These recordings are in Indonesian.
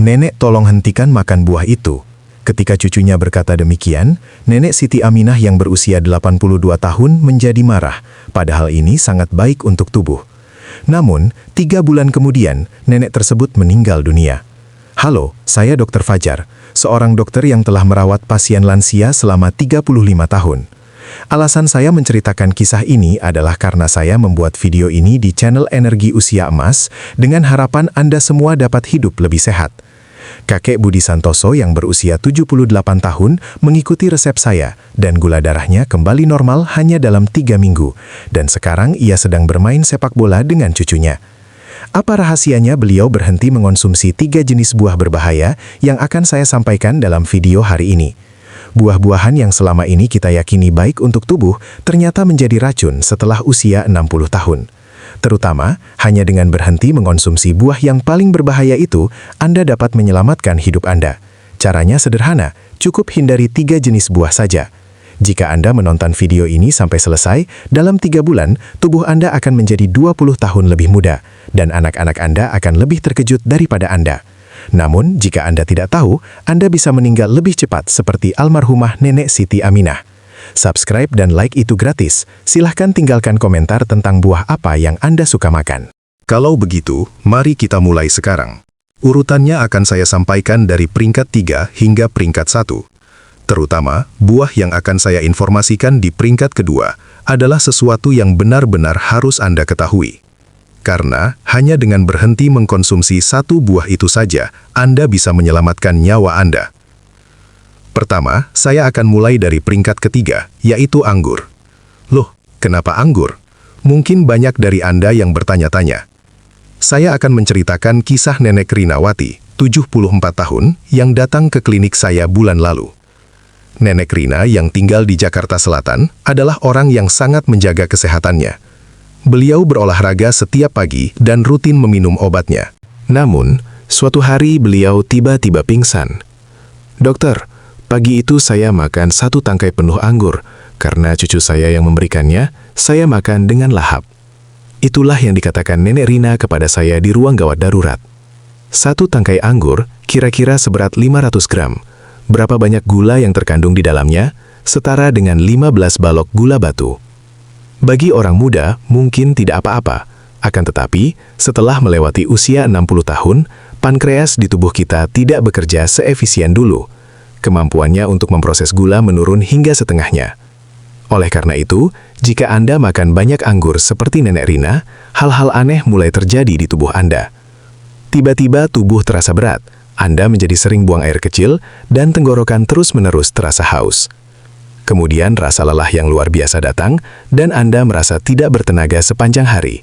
"Nenek, tolong hentikan makan buah itu." Ketika cucunya berkata demikian, Nenek Siti Aminah yang berusia 82 tahun menjadi marah, padahal ini sangat baik untuk tubuh. Namun, 3 bulan kemudian, nenek tersebut meninggal dunia. "Halo, saya Dr. Fajar, seorang dokter yang telah merawat pasien lansia selama 35 tahun. Alasan saya menceritakan kisah ini adalah karena saya membuat video ini di channel Energi Usia Emas dengan harapan Anda semua dapat hidup lebih sehat." Kakek Budi Santoso yang berusia 78 tahun mengikuti resep saya dan gula darahnya kembali normal hanya dalam 3 minggu, dan sekarang ia sedang bermain sepak bola dengan cucunya. Apa rahasianya beliau berhenti mengonsumsi 3 jenis buah berbahaya yang akan saya sampaikan dalam video hari ini? Buah-buahan yang selama ini kita yakini baik untuk tubuh ternyata menjadi racun setelah usia 60 tahun. Terutama, hanya dengan berhenti mengonsumsi buah yang paling berbahaya itu, Anda dapat menyelamatkan hidup Anda. Caranya sederhana, cukup hindari 3 jenis buah saja. Jika Anda menonton video ini sampai selesai, dalam 3 bulan, tubuh Anda akan menjadi 20 tahun lebih muda, dan anak-anak Anda akan lebih terkejut daripada Anda. Namun, jika Anda tidak tahu, Anda bisa meninggal lebih cepat seperti almarhumah Nenek Siti Aminah. Subscribe dan like itu gratis. Silahkan tinggalkan komentar tentang buah apa yang Anda suka makan. Kalau begitu, mari kita mulai sekarang. Urutannya akan saya sampaikan dari peringkat 3 hingga peringkat 1. Terutama, buah yang akan saya informasikan di peringkat kedua adalah sesuatu yang benar-benar harus Anda ketahui. Karena, hanya dengan berhenti mengkonsumsi 1 buah itu saja, Anda bisa menyelamatkan nyawa Anda. Pertama, saya akan mulai dari peringkat ketiga, yaitu anggur. Loh, kenapa anggur? Mungkin banyak dari Anda yang bertanya-tanya. Saya akan menceritakan kisah Nenek Rinawati, 74 tahun, yang datang ke klinik saya bulan lalu. Nenek Rina yang tinggal di Jakarta Selatan adalah orang yang sangat menjaga kesehatannya. Beliau berolahraga setiap pagi dan rutin meminum obatnya. Namun, suatu hari beliau tiba-tiba pingsan. "Dokter, pagi itu saya makan 1 tangkai penuh anggur, karena cucu saya yang memberikannya, saya makan dengan lahap." Itulah yang dikatakan Nenek Rina kepada saya di ruang gawat darurat. 1 tangkai anggur kira-kira seberat 500 gram. Berapa banyak gula yang terkandung di dalamnya? Setara dengan 15 balok gula batu. Bagi orang muda, mungkin tidak apa-apa. Akan tetapi, setelah melewati usia 60 tahun, pankreas di tubuh kita tidak bekerja seefisien dulu. Kemampuannya untuk memproses gula menurun hingga setengahnya. Oleh karena itu, jika Anda makan banyak anggur seperti Nenek Rina, hal-hal aneh mulai terjadi di tubuh Anda. Tiba-tiba tubuh terasa berat, Anda menjadi sering buang air kecil, dan tenggorokan terus-menerus terasa haus. Kemudian rasa lelah yang luar biasa datang, dan Anda merasa tidak bertenaga sepanjang hari.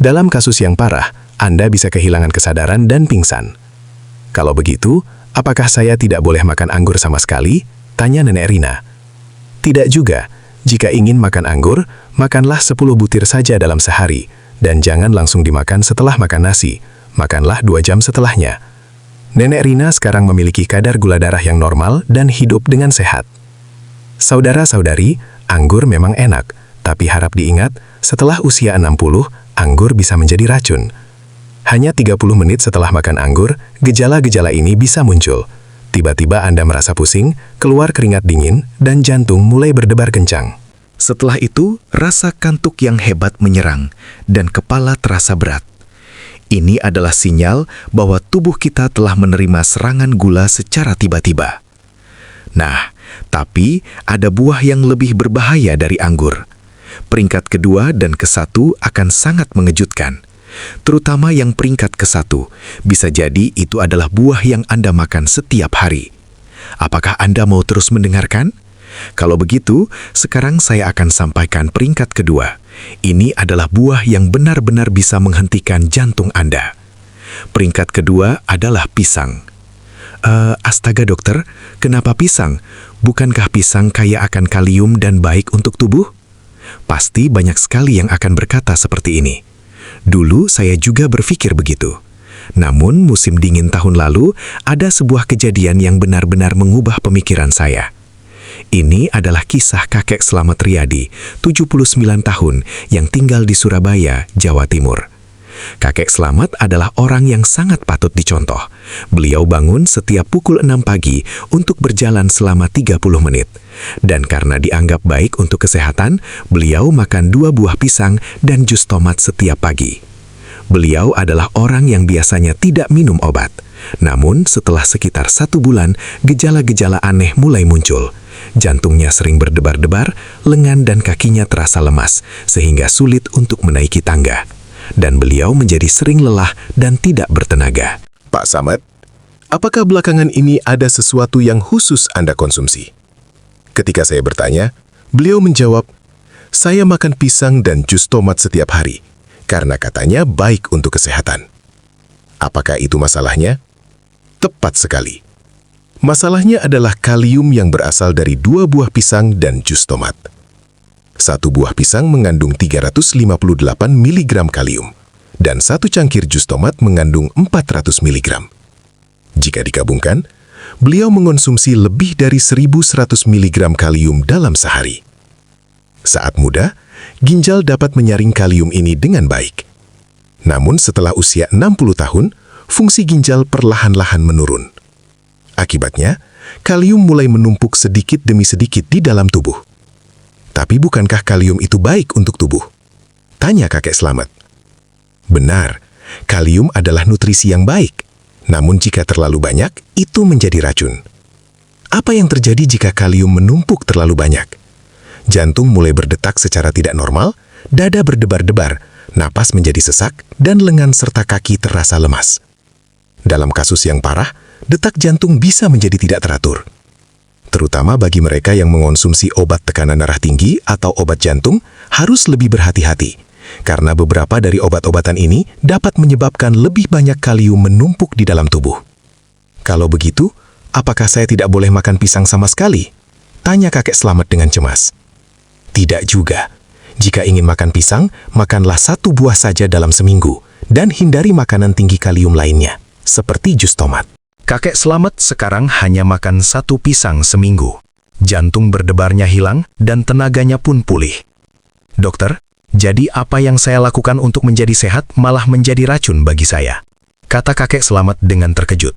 Dalam kasus yang parah, Anda bisa kehilangan kesadaran dan pingsan. Kalau begitu, apakah saya tidak boleh makan anggur sama sekali? Tanya Nenek Rina. Tidak juga. Jika ingin makan anggur, makanlah 10 butir saja dalam sehari, dan jangan langsung dimakan setelah makan nasi. Makanlah 2 jam setelahnya. Nenek Rina sekarang memiliki kadar gula darah yang normal dan hidup dengan sehat. Saudara-saudari, anggur memang enak, tapi harap diingat, setelah usia 60, anggur bisa menjadi racun. Hanya 30 menit setelah makan anggur, gejala-gejala ini bisa muncul. Tiba-tiba Anda merasa pusing, keluar keringat dingin, dan jantung mulai berdebar kencang. Setelah itu, rasa kantuk yang hebat menyerang, dan kepala terasa berat. Ini adalah sinyal bahwa tubuh kita telah menerima serangan gula secara tiba-tiba. Nah, tapi ada buah yang lebih berbahaya dari anggur. Peringkat kedua dan ke-1 akan sangat mengejutkan. Terutama yang peringkat ke-1, bisa jadi itu adalah buah yang Anda makan setiap hari. Apakah Anda mau terus mendengarkan? Kalau begitu, sekarang saya akan sampaikan peringkat kedua. Ini adalah buah yang benar-benar bisa menghentikan jantung Anda. Peringkat kedua adalah pisang. Astaga dokter, kenapa pisang? Bukankah pisang kaya akan kalium dan baik untuk tubuh? Pasti banyak sekali yang akan berkata seperti ini. Dulu saya juga berpikir begitu. Namun musim dingin tahun lalu, ada sebuah kejadian yang benar-benar mengubah pemikiran saya. Ini adalah kisah kakek Slamet Riyadi, 79 tahun, yang tinggal di Surabaya, Jawa Timur. Kakek Slamet adalah orang yang sangat patut dicontoh. Beliau bangun setiap pukul 6 pagi untuk berjalan selama 30 menit. Dan karena dianggap baik untuk kesehatan, beliau makan 2 buah pisang dan jus tomat setiap pagi. Beliau adalah orang yang biasanya tidak minum obat. Namun setelah sekitar 1 bulan, gejala-gejala aneh mulai muncul. Jantungnya sering berdebar-debar, lengan dan kakinya terasa lemas, sehingga sulit untuk menaiki tangga. Dan beliau menjadi sering lelah dan tidak bertenaga. Pak Samad, apakah belakangan ini ada sesuatu yang khusus Anda konsumsi? Ketika saya bertanya, beliau menjawab, saya makan pisang dan jus tomat setiap hari, karena katanya baik untuk kesehatan. Apakah itu masalahnya? Tepat sekali. Masalahnya adalah kalium yang berasal dari 2 buah pisang dan jus tomat. 1 buah pisang mengandung 358 mg kalium, dan 1 cangkir jus tomat mengandung 400 mg. Jika digabungkan, beliau mengonsumsi lebih dari 1.100 mg kalium dalam sehari. Saat muda, ginjal dapat menyaring kalium ini dengan baik. Namun setelah usia 60 tahun, fungsi ginjal perlahan-lahan menurun. Akibatnya, kalium mulai menumpuk sedikit demi sedikit di dalam tubuh. Tapi bukankah kalium itu baik untuk tubuh? Tanya kakek Slamet. Benar, kalium adalah nutrisi yang baik. Namun jika terlalu banyak, itu menjadi racun. Apa yang terjadi jika kalium menumpuk terlalu banyak? Jantung mulai berdetak secara tidak normal, dada berdebar-debar, napas menjadi sesak, dan lengan serta kaki terasa lemas. Dalam kasus yang parah, detak jantung bisa menjadi tidak teratur. Terutama bagi mereka yang mengonsumsi obat tekanan darah tinggi atau obat jantung, harus lebih berhati-hati. Karena beberapa dari obat-obatan ini dapat menyebabkan lebih banyak kalium menumpuk di dalam tubuh. Kalau begitu, apakah saya tidak boleh makan pisang sama sekali? Tanya kakek Slamet dengan cemas. Tidak juga. Jika ingin makan pisang, makanlah 1 buah saja dalam seminggu, dan hindari makanan tinggi kalium lainnya, seperti jus tomat. Kakek Slamet sekarang hanya makan 1 pisang seminggu. Jantung berdebarnya hilang dan tenaganya pun pulih. Dokter, jadi apa yang saya lakukan untuk menjadi sehat malah menjadi racun bagi saya? Kata kakek Slamet dengan terkejut.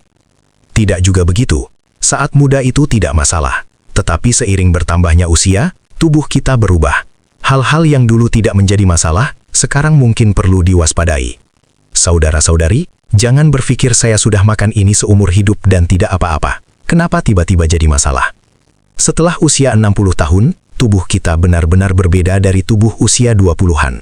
Tidak juga begitu. Saat muda itu tidak masalah. Tetapi seiring bertambahnya usia, tubuh kita berubah. Hal-hal yang dulu tidak menjadi masalah, sekarang mungkin perlu diwaspadai. Saudara-saudari, jangan berpikir saya sudah makan ini seumur hidup dan tidak apa-apa. Kenapa tiba-tiba jadi masalah? Setelah usia 60 tahun, tubuh kita benar-benar berbeda dari tubuh usia 20-an.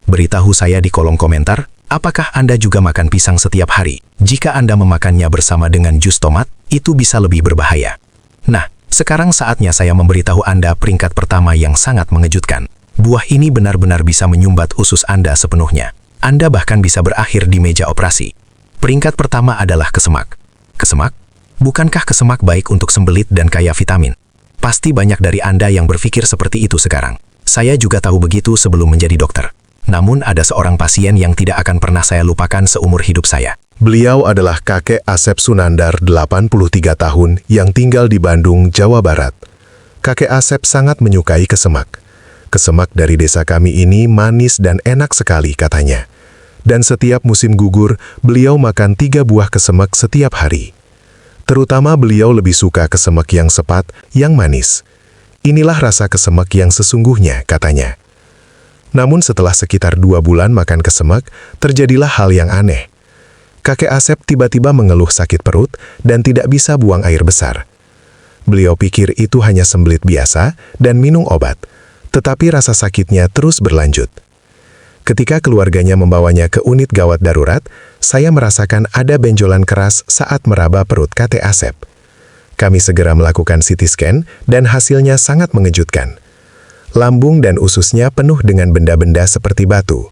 Beritahu saya di kolom komentar, apakah Anda juga makan pisang setiap hari? Jika Anda memakannya bersama dengan jus tomat, itu bisa lebih berbahaya. Nah, sekarang saatnya saya memberitahu Anda peringkat pertama yang sangat mengejutkan. Buah ini benar-benar bisa menyumbat usus Anda sepenuhnya. Anda bahkan bisa berakhir di meja operasi. Peringkat pertama adalah kesemak. Kesemak? Bukankah kesemak baik untuk sembelit dan kaya vitamin? Pasti banyak dari Anda yang berpikir seperti itu sekarang. Saya juga tahu begitu sebelum menjadi dokter. Namun ada seorang pasien yang tidak akan pernah saya lupakan seumur hidup saya. Beliau adalah kakek Asep Sunandar, 83 tahun, yang tinggal di Bandung, Jawa Barat. Kakek Asep sangat menyukai kesemak. Kesemak dari desa kami ini manis dan enak sekali, katanya. Dan setiap musim gugur, beliau makan 3 buah kesemak setiap hari. Terutama beliau lebih suka kesemak yang sepat, yang manis. Inilah rasa kesemak yang sesungguhnya, katanya. Namun setelah sekitar 2 bulan makan kesemak, terjadilah hal yang aneh. Kakek Asep tiba-tiba mengeluh sakit perut dan tidak bisa buang air besar. Beliau pikir itu hanya sembelit biasa dan minum obat, tetapi rasa sakitnya terus berlanjut. Ketika keluarganya membawanya ke unit gawat darurat, saya merasakan ada benjolan keras saat meraba perut kakek Asep. Kami segera melakukan CT scan dan hasilnya sangat mengejutkan. Lambung dan ususnya penuh dengan benda-benda seperti batu.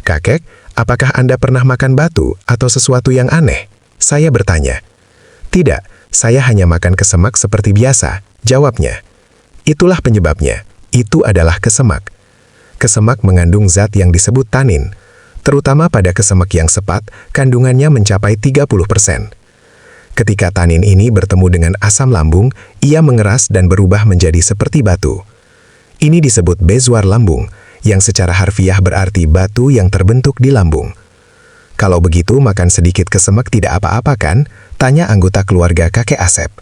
Kakek, apakah Anda pernah makan batu atau sesuatu yang aneh? Saya bertanya. Tidak, saya hanya makan kesemak seperti biasa, jawabnya. Itulah penyebabnya, itu adalah kesemak. Kesemak mengandung zat yang disebut tanin. Terutama pada kesemak yang sepat, kandungannya mencapai 30%. Ketika tanin ini bertemu dengan asam lambung, ia mengeras dan berubah menjadi seperti batu. Ini disebut bezoar lambung, yang secara harfiah berarti batu yang terbentuk di lambung. Kalau begitu makan sedikit kesemek tidak apa-apa kan? Tanya anggota keluarga kakek Asep.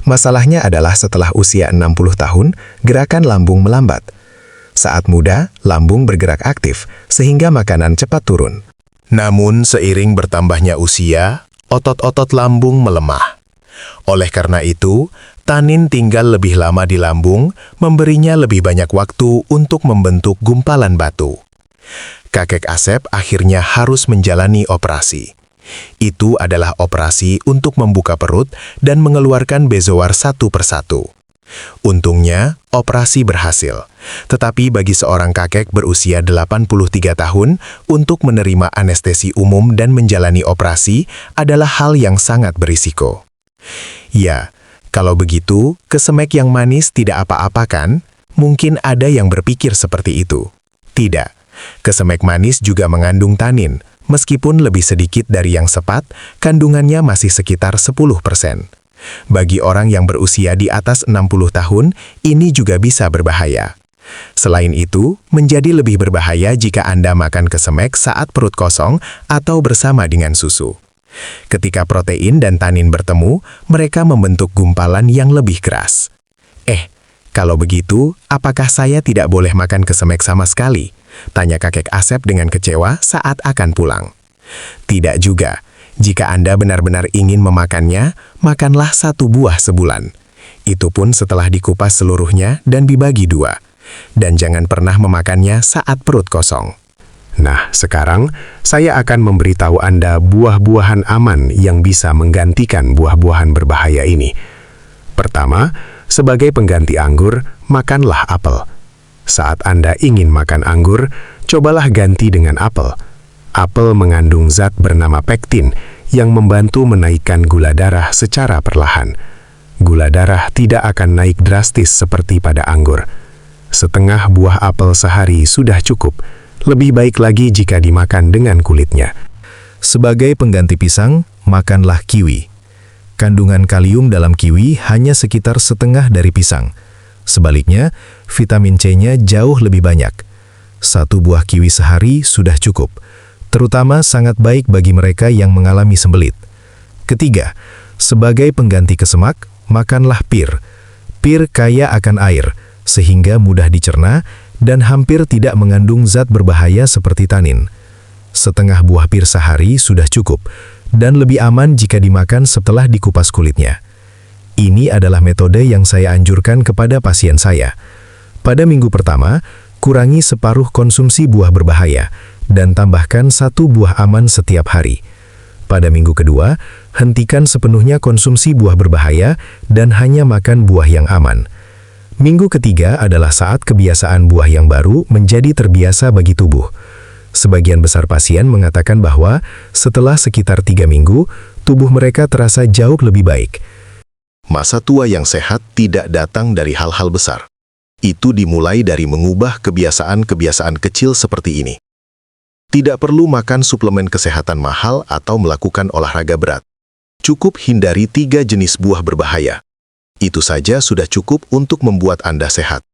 Masalahnya adalah setelah usia 60 tahun, gerakan lambung melambat. Saat muda, lambung bergerak aktif, sehingga makanan cepat turun. Namun seiring bertambahnya usia, otot-otot lambung melemah. Oleh karena itu, tanin tinggal lebih lama di lambung, memberinya lebih banyak waktu untuk membentuk gumpalan batu. Kakek Asep akhirnya harus menjalani operasi. Itu adalah operasi untuk membuka perut dan mengeluarkan bezoar satu persatu. Untungnya, operasi berhasil. Tetapi bagi seorang kakek berusia 83 tahun, untuk menerima anestesi umum dan menjalani operasi adalah hal yang sangat berisiko. Ya, kalau begitu, kesemek yang manis tidak apa-apa kan? Mungkin ada yang berpikir seperti itu. Tidak. Kesemek manis juga mengandung tanin. Meskipun lebih sedikit dari yang sepat, kandungannya masih sekitar 10%. Bagi orang yang berusia di atas 60 tahun, ini juga bisa berbahaya. Selain itu, menjadi lebih berbahaya jika Anda makan kesemek saat perut kosong atau bersama dengan susu. Ketika protein dan tanin bertemu, mereka membentuk gumpalan yang lebih keras. Kalau begitu, apakah saya tidak boleh makan kesemek sama sekali? Tanya kakek Asep dengan kecewa saat akan pulang. Tidak juga. Jika Anda benar-benar ingin memakannya, makanlah 1 buah sebulan. Itu pun setelah dikupas seluruhnya dan dibagi 2. Dan jangan pernah memakannya saat perut kosong. Nah, sekarang saya akan memberitahu Anda buah-buahan aman yang bisa menggantikan buah-buahan berbahaya ini. Pertama, sebagai pengganti anggur, makanlah apel. Saat Anda ingin makan anggur, cobalah ganti dengan apel. Apel mengandung zat bernama pektin yang membantu menaikkan gula darah secara perlahan. Gula darah tidak akan naik drastis seperti pada anggur. Setengah buah apel sehari sudah cukup. Lebih baik lagi jika dimakan dengan kulitnya. Sebagai pengganti pisang, makanlah kiwi. Kandungan kalium dalam kiwi hanya sekitar setengah dari pisang. Sebaliknya, vitamin C-nya jauh lebih banyak. 1 buah kiwi sehari sudah cukup. Terutama sangat baik bagi mereka yang mengalami sembelit. Ketiga, sebagai pengganti kesemak, makanlah pir. Pir kaya akan air, sehingga mudah dicerna dan hampir tidak mengandung zat berbahaya seperti tanin. Setengah buah pir sehari sudah cukup, dan lebih aman jika dimakan setelah dikupas kulitnya. Ini adalah metode yang saya anjurkan kepada pasien saya. Pada minggu pertama, kurangi separuh konsumsi buah berbahaya, dan tambahkan 1 buah aman setiap hari. Pada minggu kedua, hentikan sepenuhnya konsumsi buah berbahaya dan hanya makan buah yang aman. Minggu ketiga adalah saat kebiasaan buah yang baru menjadi terbiasa bagi tubuh. Sebagian besar pasien mengatakan bahwa setelah sekitar 3 minggu, tubuh mereka terasa jauh lebih baik. Masa tua yang sehat tidak datang dari hal-hal besar. Itu dimulai dari mengubah kebiasaan-kebiasaan kecil seperti ini. Tidak perlu makan suplemen kesehatan mahal atau melakukan olahraga berat. Cukup hindari 3 jenis buah berbahaya. Itu saja sudah cukup untuk membuat Anda sehat.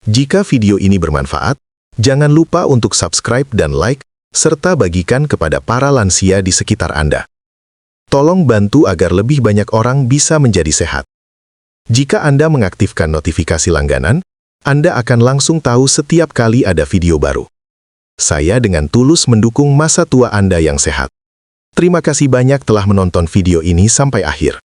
Jika video ini bermanfaat, jangan lupa untuk subscribe dan like, serta bagikan kepada para lansia di sekitar Anda. Tolong bantu agar lebih banyak orang bisa menjadi sehat. Jika Anda mengaktifkan notifikasi langganan, Anda akan langsung tahu setiap kali ada video baru. Saya dengan tulus mendukung masa tua Anda yang sehat. Terima kasih banyak telah menonton video ini sampai akhir.